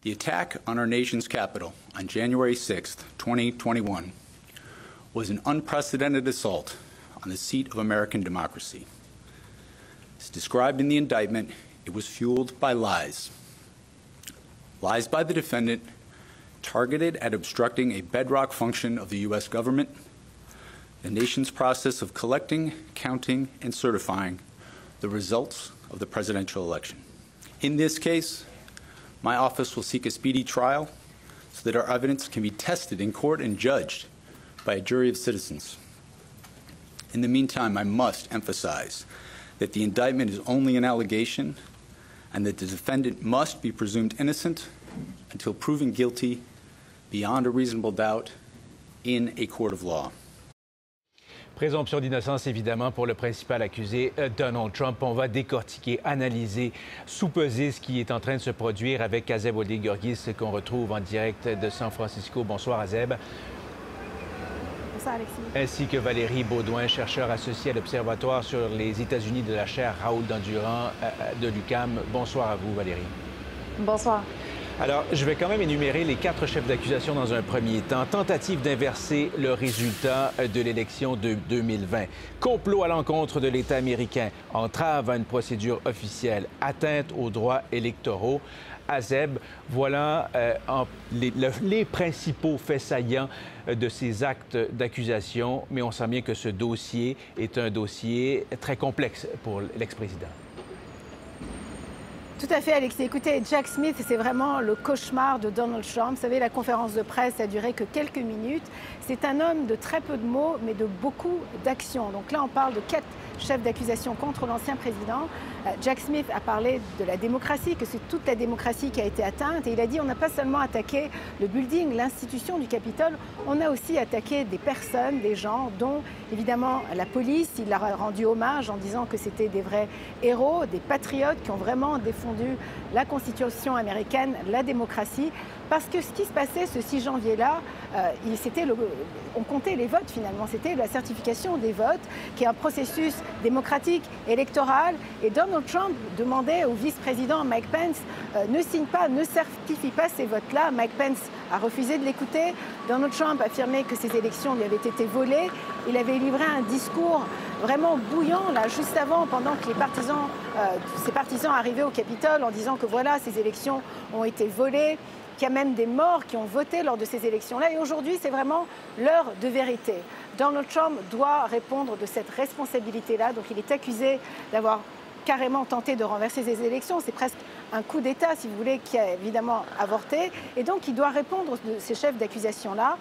The attack on our nation's capital on January 6, 2021, was an unprecedented assault on the seat of American democracy. As described in the indictment, it was fueled by lies. Lies by the defendant targeted at obstructing a bedrock function of the U.S. government, the nation's process of collecting, counting, and certifying the results of the presidential election. In this case, my office will seek a speedy trial so that our evidence can be tested in court and judged by a jury of citizens. In the meantime, I must emphasize that the indictment is only an allegation and that the defendant must be presumed innocent until proven guilty beyond a reasonable doubt in a court of law. Présomption d'innocence, évidemment, pour le principal accusé, Donald Trump. On va décortiquer, analyser, sous-peser ce qui est en train de se produire avec Azeb Oligorgis, qu'on retrouve en direct de San Francisco. Bonsoir, Azeb. Bonsoir, Alexis. Ainsi que Valérie Baudouin, chercheur associé à l'Observatoire sur les États-Unis de la chaire Raoul Dandurand de l'UQAM. Bonsoir à vous, Valérie. Bonsoir. Alors, je vais quand même énumérer les 4 chefs d'accusation dans un premier temps. Tentative d'inverser le résultat de l'élection de 2020. Complot à l'encontre de l'État américain. Entrave à une procédure officielle. Atteinte aux droits électoraux. Azeb, voilà les principaux faits saillants de ces actes d'accusation. Mais on sent bien que ce dossier est un dossier très complexe pour l'ex-président. Tout à fait, Alexis. Écoutez, Jack Smith, c'est vraiment le cauchemar de Donald Trump. Vous savez, la conférence de presse a duré que quelques minutes. C'est un homme de très peu de mots, mais de beaucoup d'actions. Donc là, on parle de 4 chefs d'accusation contre l'ancien président. Jack Smith a parlé de la démocratie, que c'est toute la démocratie qui a été atteinte. Et il a dit on n'a pas seulement attaqué le building, l'institution du Capitole, on a aussi attaqué des personnes, des gens, dont évidemment la police. Il leur a rendu hommage en disant que c'était des vrais héros, des patriotes qui ont vraiment défendu la Constitution américaine, la démocratie. Parce que ce qui se passait ce 6 janvier-là, on comptait les votes finalement. C'était la certification des votes, qui est un processus démocratique, électoral. Et Donald Trump demandait au vice-président Mike Pence ne signe pas, ne certifie pas ces votes-là. Mike Pence a refusé de l'écouter. Donald Trump affirmait que ces élections lui avaient été volées. Il avait livré un discours vraiment bouillant, là, juste avant, pendant que ses partisans arrivaient au Capitole, en disant que voilà, ces élections ont été volées, qu'il y a même des morts qui ont voté lors de ces élections-là. Et aujourd'hui, c'est vraiment l'heure de vérité. Donald Trump doit répondre de cette responsabilité-là. Donc il est accusé d'avoir carrément tenté de renverser ces élections. C'est presque un coup d'État, si vous voulez, qui a évidemment avorté. Et donc il doit répondre de ces chefs d'accusation-là.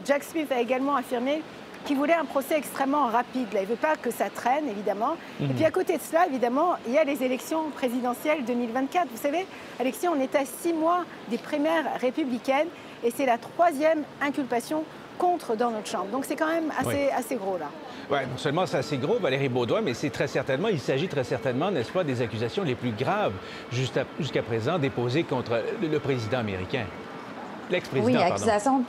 Jack Smith a également affirmé qu'il voulait un procès extrêmement rapide. Là, il ne veut pas que ça traîne, évidemment. Et puis à côté de cela, évidemment, il y a les élections présidentielles 2024. Vous savez, Alexis, on est à 6 mois des primaires républicaines et c'est la 3e inculpation contre Donald Trump. Donc c'est quand même assez gros, là. Oui, non seulement c'est assez gros, Valérie Baudouin, mais c'est très certainement, il s'agit très certainement, n'est-ce pas, des accusations les plus graves jusqu'à présent déposées contre le président américain. L'ex-président, oui, accusation.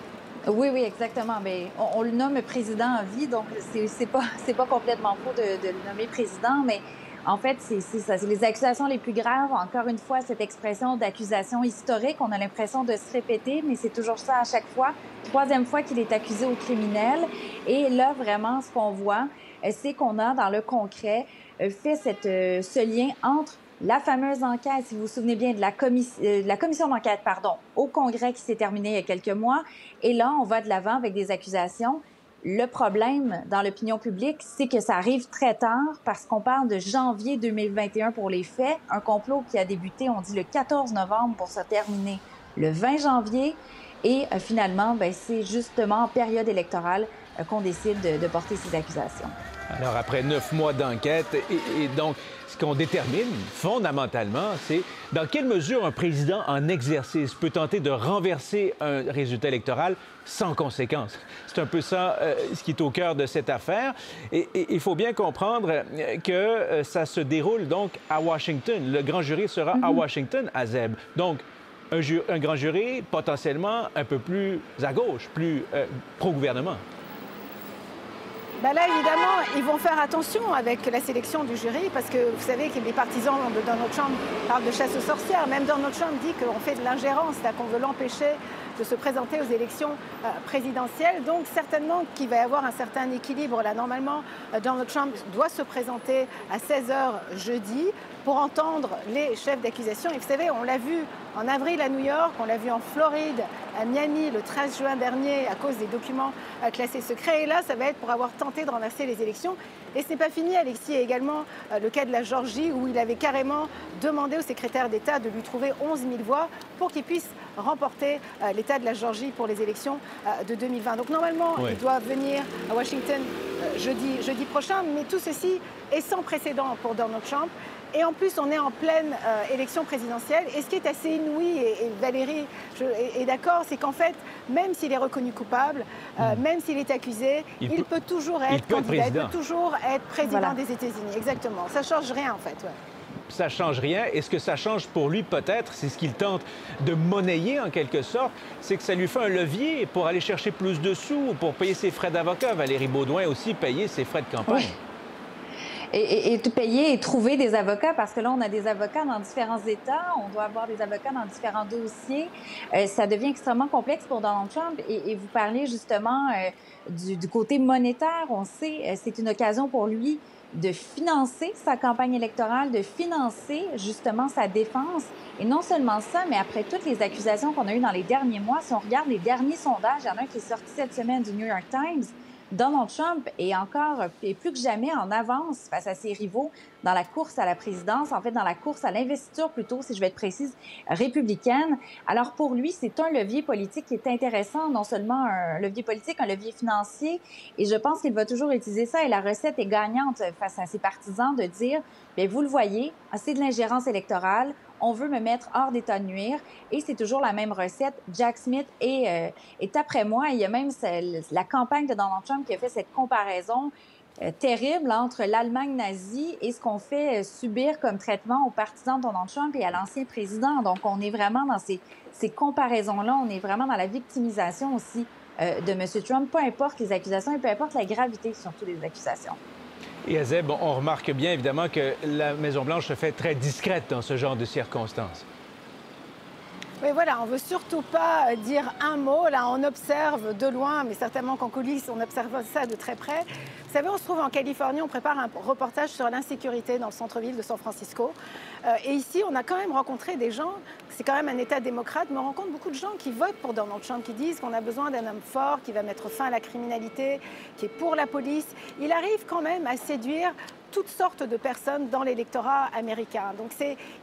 Oui, exactement. Mais on le nomme président à vie, donc c'est pas complètement faux de le nommer président, mais en fait, c'est ça. C'est les accusations les plus graves. Encore une fois, cette expression d'accusation historique, on a l'impression de se répéter, mais c'est toujours ça à chaque fois. 3e fois qu'il est accusé au criminel. Et là, vraiment, ce qu'on voit, c'est qu'on a, dans le concret, fait ce lien entre la fameuse enquête, si vous vous souvenez bien, de la commission d'enquête, au Congrès qui s'est terminée il y a quelques mois. Et là, on va de l'avant avec des accusations. Le problème dans l'opinion publique, c'est que ça arrive très tard parce qu'on parle de janvier 2021 pour les faits. Un complot qui a débuté, on dit, le 14 novembre pour se terminer le 20 janvier. Et finalement, c'est justement en période électorale qu'on décide de porter ces accusations. Alors, après 9 mois d'enquête, et donc, ce qu'on détermine fondamentalement, c'est dans quelle mesure un président en exercice peut tenter de renverser un résultat électoral sans conséquence. C'est un peu ça ce qui est au cœur de cette affaire. Et il faut bien comprendre que ça se déroule donc à Washington. Le grand jury sera à Washington, à Zeb. Donc, un grand jury potentiellement un peu plus à gauche, plus pro-gouvernement. Ben là, évidemment, ils vont faire attention avec la sélection du jury parce que vous savez que les partisans de Donald Trump parlent de chasse aux sorcières. Même Donald Trump dit qu'on fait de l'ingérence, qu'on veut l'empêcher de se présenter aux élections présidentielles. Donc certainement qu'il va y avoir un certain équilibre. Là, normalement, Donald Trump doit se présenter à 16h jeudi pour entendre les chefs d'accusation. Et vous savez, on l'a vu en avril à New York, on l'a vu en Floride, à Miami, le 13 juin dernier, à cause des documents classés secrets. Et là, ça va être pour avoir tenté de renverser les élections. Et ce n'est pas fini, Alexis. Il y a également le cas de la Géorgie, où il avait carrément demandé au secrétaire d'État de lui trouver 11 000 voix pour qu'il puisse remporter l'État de la Géorgie pour les élections de 2020. Donc normalement, il doit venir à Washington jeudi prochain. Mais tout ceci est sans précédent pour Donald Trump. Et en plus, on est en pleine élection présidentielle. Et ce qui est assez inouï, et Valérie est d'accord, c'est qu'en fait, même s'il est reconnu coupable, même s'il est accusé, il peut toujours être candidat, il peut toujours être président des États-Unis. Exactement. Ça ne change rien, en fait. Ouais. Ça ne change rien. Et ce que ça change pour lui, peut-être, c'est ce qu'il tente de monnayer, en quelque sorte, c'est que ça lui fait un levier pour aller chercher plus de sous, pour payer ses frais d'avocat. Valérie Beaudoin aussi payer ses frais de campagne. Oui. Et payer et trouver des avocats, parce que là, on a des avocats dans différents États, on doit avoir des avocats dans différents dossiers. Ça devient extrêmement complexe pour Donald Trump. Et vous parliez justement du côté monétaire. On sait, c'est une occasion pour lui de financer sa campagne électorale, de financer justement sa défense. Et non seulement ça, mais après toutes les accusations qu'on a eues dans les derniers mois, si on regarde les derniers sondages, il y en a un qui est sorti cette semaine du New York Times, Donald Trump est plus que jamais en avance face à ses rivaux dans la course à la présidence, en fait dans la course à l'investiture plutôt, si je vais être précise, républicaine. Alors pour lui, c'est un levier politique qui est intéressant, non seulement un levier politique, un levier financier, et je pense qu'il va toujours utiliser ça. Et la recette est gagnante face à ses partisans de dire, bien vous le voyez, c'est de l'ingérence électorale, on veut me mettre hors d'état de nuire. Et c'est toujours la même recette. Jack Smith est après moi. Il y a même la campagne de Donald Trump qui a fait cette comparaison terrible entre l'Allemagne nazie et ce qu'on fait subir comme traitement aux partisans de Donald Trump et à l'ancien président. Donc, on est vraiment dans ces comparaisons-là. On est vraiment dans la victimisation aussi de M. Trump, peu importe les accusations et peu importe la gravité, surtout des accusations. Et Azeb, on remarque bien évidemment que la Maison-Blanche se fait très discrète dans ce genre de circonstances. Oui, voilà, on ne veut surtout pas dire un mot. Là, on observe de loin, mais certainement qu'en coulisses, on observe ça de très près. Vous savez, on se trouve en Californie, on prépare un reportage sur l'insécurité dans le centre-ville de San Francisco. Et ici, on a quand même rencontré des gens, c'est quand même un État démocrate, mais on rencontre beaucoup de gens qui votent pour Donald Trump, qui disent qu'on a besoin d'un homme fort, qui va mettre fin à la criminalité, qui est pour la police. Il arrive quand même à séduire toutes sortes de personnes dans l'électorat américain. Donc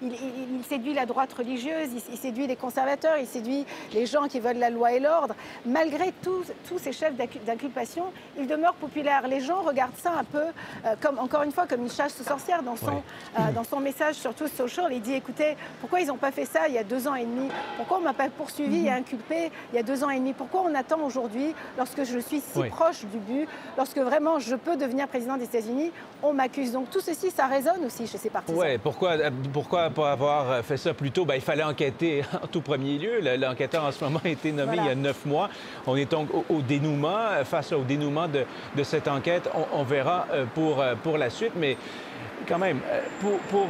il séduit la droite religieuse, il séduit les conservateurs, il séduit les gens qui veulent la loi et l'ordre. Malgré tous ces chefs d'inculpation, il demeure populaire. Les gens regardent ça un peu comme, encore une fois, comme une chasse aux sorcières. Dans son message sur Truth Social, il dit, écoutez, pourquoi ils n'ont pas fait ça il y a 2 ans et demi? Pourquoi on ne m'a pas poursuivi et inculpé il y a 2 ans et demi? Pourquoi on attend aujourd'hui, lorsque je suis si proche du but, lorsque vraiment je peux devenir président des États-Unis, on m'accuse? Donc tout ceci, ça résonne aussi chez ces partisans. Oui, pourquoi pas avoir fait ça plus tôt? Bien, il fallait enquêter en tout premier lieu. L'enquêteur en ce moment a été nommé il y a 9 mois. On est donc au dénouement, face au dénouement de cette enquête. On verra pour la suite, mais quand même, pour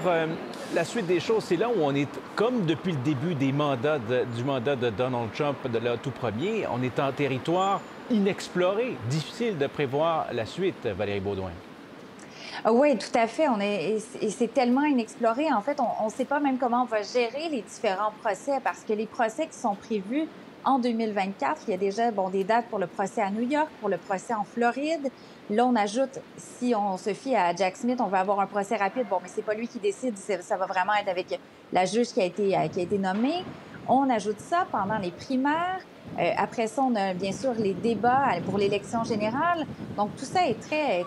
la suite des choses, c'est là où on est, comme depuis le début du mandat de Donald Trump, de là, tout premier, on est en territoire inexploré. Difficile de prévoir la suite, Valérie Beaudoin. Oui, tout à fait. Et c'est tellement inexploré. En fait, on ne sait pas même comment on va gérer les différents procès parce que les procès qui sont prévus en 2024, il y a déjà des dates pour le procès à New York, pour le procès en Floride. Là, on ajoute, si on se fie à Jack Smith, on va avoir un procès rapide. Bon, mais c'est pas lui qui décide. Ça va vraiment être avec la juge qui a été nommée. On ajoute ça pendant les primaires. Après ça, on a bien sûr les débats pour l'élection générale. Donc, tout ça est très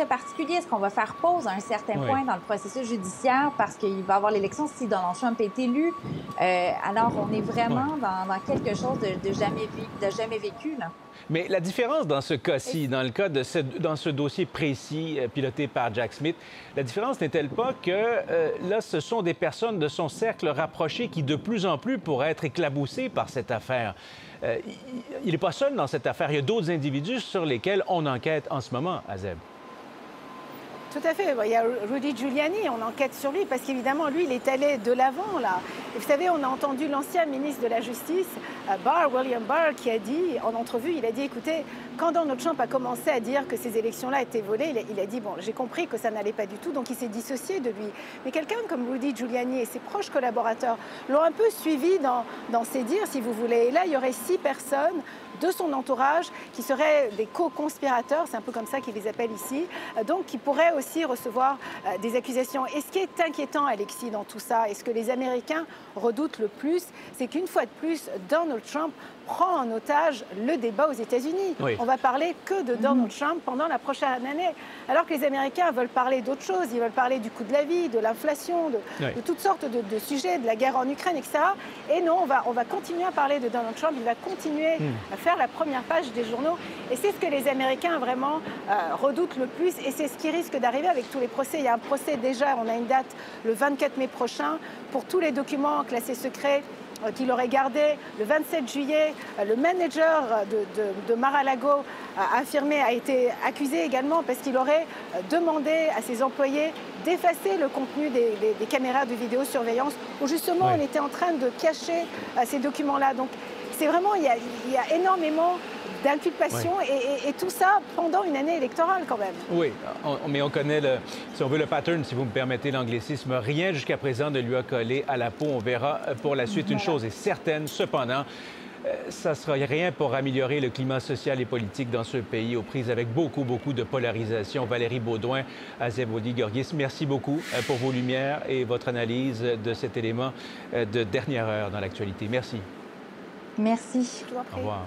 particulier. Est-ce qu'on va faire pause à un certain point dans le processus judiciaire parce qu'il va y avoir l'élection si Donald Trump est élu? Alors, on est vraiment dans quelque chose de jamais vécu, là. Mais la différence dans ce cas-ci, dans le cas dans ce dossier précis piloté par Jack Smith, la différence n'est-elle pas que là, ce sont des personnes de son cercle rapproché qui de plus en plus pourraient être éclaboussées par cette affaire? Il n'est pas seul dans cette affaire. Il y a d'autres individus sur lesquels on enquête en ce moment, Azeb. Tout à fait. Il y a Rudy Giuliani, on enquête sur lui parce qu'évidemment, lui, il est allé de l'avant, là. Et vous savez, on a entendu l'ancien ministre de la Justice, William Barr, qui a dit, en entrevue, il a dit, écoutez, quand Donald Trump a commencé à dire que ces élections-là étaient volées, il a dit, bon, j'ai compris que ça n'allait pas du tout, donc il s'est dissocié de lui. Mais quelqu'un comme Rudy Giuliani et ses proches collaborateurs l'ont un peu suivi dans ses dires, si vous voulez. Et là, il y aurait 6 personnes de son entourage qui seraient des co-conspirateurs, c'est un peu comme ça qu'ils les appellent ici, donc qui pourraient aussi recevoir des accusations. Et ce qui est inquiétant, Alexis, dans tout ça, et ce que les Américains redoutent le plus, c'est qu'une fois de plus, Donald Trump prend en otage le débat aux États-Unis. Oui. On va parler que de Donald Trump pendant la prochaine année, alors que les Américains veulent parler d'autres choses. Ils veulent parler du coût de la vie, de l'inflation, de toutes sortes de sujets, de la guerre en Ukraine, etc. Et non, on va continuer à parler de Donald Trump. Il va continuer à faire la première page des journaux. Et c'est ce que les Américains vraiment redoutent le plus. Et c'est ce qui risque d'arriver avec tous les procès. Il y a un procès déjà, on a une date le 24 mai prochain pour tous les documents classés secrets qu'il aurait gardé. Le 27 juillet, le manager de Mar-a-Lago a été accusé également parce qu'il aurait demandé à ses employés d'effacer le contenu des caméras de vidéosurveillance où justement on était en train de cacher ces documents-là. Donc c'est vraiment, il y a énormément d'inculpation et tout ça pendant une année électorale quand même. Oui, mais on connaît, si on veut, le pattern, si vous me permettez l'anglicisme. Rien jusqu'à présent ne lui a collé à la peau. On verra pour la suite. Une chose est certaine, cependant, ça ne sera rien pour améliorer le climat social et politique dans ce pays aux prises avec beaucoup de polarisation. Valérie Beaudoin, Azeb Ouadi-Georgis, merci beaucoup pour vos lumières et votre analyse de cet élément de dernière heure dans l'actualité. Merci. Merci. Je vous en prie. Au revoir.